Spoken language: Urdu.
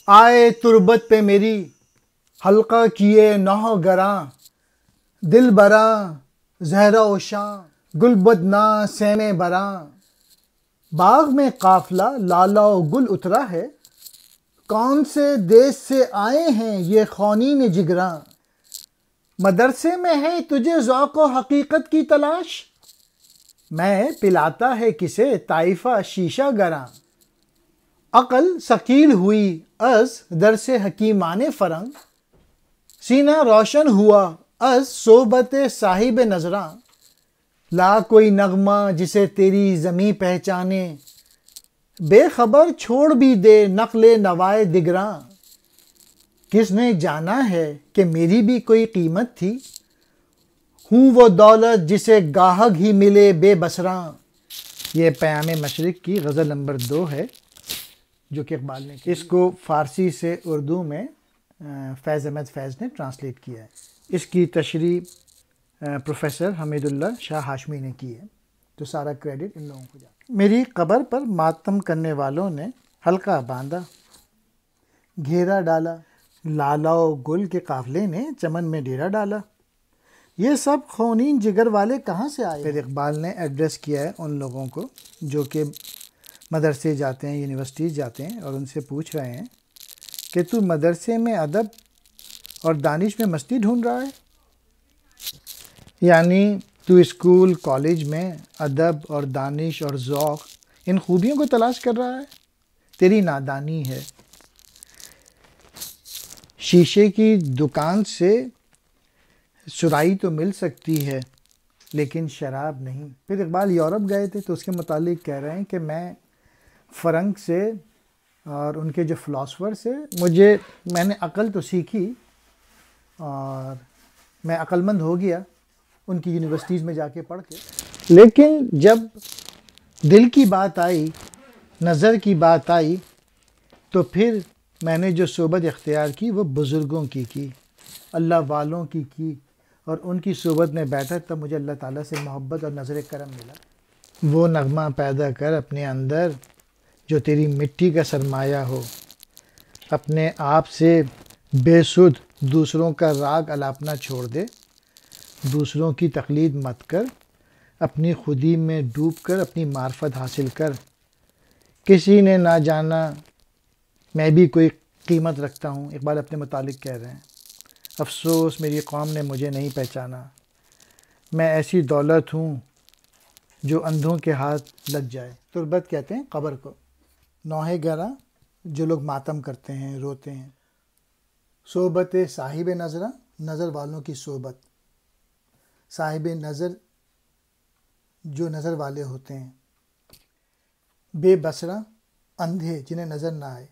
آئے تربت پہ میری حلقہ کیے نوح گراں، دل براں زہرہ و شاں، گل بدناں سیمے براں۔ باغ میں قافلہ لالا و گل اترا ہے، کون سے دیس سے آئے ہیں یہ خونین جگراں۔ مدرسے میں ہے تجھے ذوق و حقیقت کی تلاش، میں پلاتا ہے کسے طائفہ شیشہ گراں۔ عقل ثقیل ہوئی از درس حکیمان فرنگ، سینہ روشن ہوا از صحبت صاحب نظراں۔ لا کوئی نغمہ جسے تیری زمیں پہچانے، بے خبر چھوڑ بھی دے نقل نوائے دگراں۔ کس نے جانا ہے کہ میری بھی کوئی قیمت تھی، ہوں وہ دولت جسے گاہک ہی ملے بے بصراں۔ یہ پیام مشرق کی غزل نمبر 2 ہے جو کہ اقبال نے کی۔ اس کو فارسی سے اردو میں فیض احمد فیض نے ٹرانسلیٹ کیا ہے۔ اس کی تشریح پروفیسر حمید اللہ شاہ ہاشمی نے کی ہے، تو سارا کریڈٹ ان لوگوں کو جاتا ہے۔ میری قبر پر ماتم کرنے والوں نے حلقہ باندھا، گھیرا ڈالا، لالا و گل کے قافلے نے چمن میں ڈیرا ڈالا، یہ سب خونین جگر والے کہاں سے آئے۔ پھر اقبال نے ایڈریس کیا ہے ان لوگوں کو جو کہ مدرسے جاتے ہیں، یونیورسٹیز جاتے ہیں، اور ان سے پوچھ رہے ہیں کہ تو مدرسے میں ادب اور دانش میں مستی ڈھونڈ رہا ہے، یعنی تو اسکول کالج میں ادب اور دانش اور ذوق ان خوبیوں کو تلاش کر رہا ہے، تیری نادانی ہے۔ شیشے کی دکان سے سرائی تو مل سکتی ہے لیکن شراب نہیں۔ پھر اقبال یورپ گئے تھے تو اس کے متعلق کہہ رہے ہیں کہ میں فرنگ سے اور ان کے جو فلاسفر سے میں نے عقل تو سیکھی اور میں عقل مند ہو گیا ان کی یونیورسٹیز میں جا کے پڑھ کے، لیکن جب دل کی بات آئی، نظر کی بات آئی، تو پھر میں نے جو صحبت اختیار کی وہ بزرگوں کی اللہ والوں کی، اور ان کی صحبت میں بیٹھا تب مجھے اللہ تعالیٰ سے محبت اور نظر کرم ملا۔ وہ نغمہ پیدا کر اپنے اندر جو تیری مٹی کا سرمایہ ہو، اپنے آپ سے بے سدھ دوسروں کا راگ الاپنا چھوڑ دے، دوسروں کی تقلید مت کر، اپنی خودی میں ڈوب کر اپنی معرفت حاصل کر۔ کسی نے نہ جانا میں بھی کوئی قیمت رکھتا ہوں، اقبال اپنے متعلق کہہ رہے ہیں۔ افسوس میری قوم نے مجھے نہیں پہچانا، میں ایسی دولت ہوں جو اندھوں کے ہاتھ لگ جائے۔ تربت کہتے ہیں قبر کو، نوح گراں جو لوگ ماتم کرتے ہیں، روتے ہیں۔ صحبت صاحب نظراں، نظر والوں کی صحبت، صاحب نظر جو نظر والے ہوتے ہیں، بے بصراں اندھے جنہیں نظر نہ آئے۔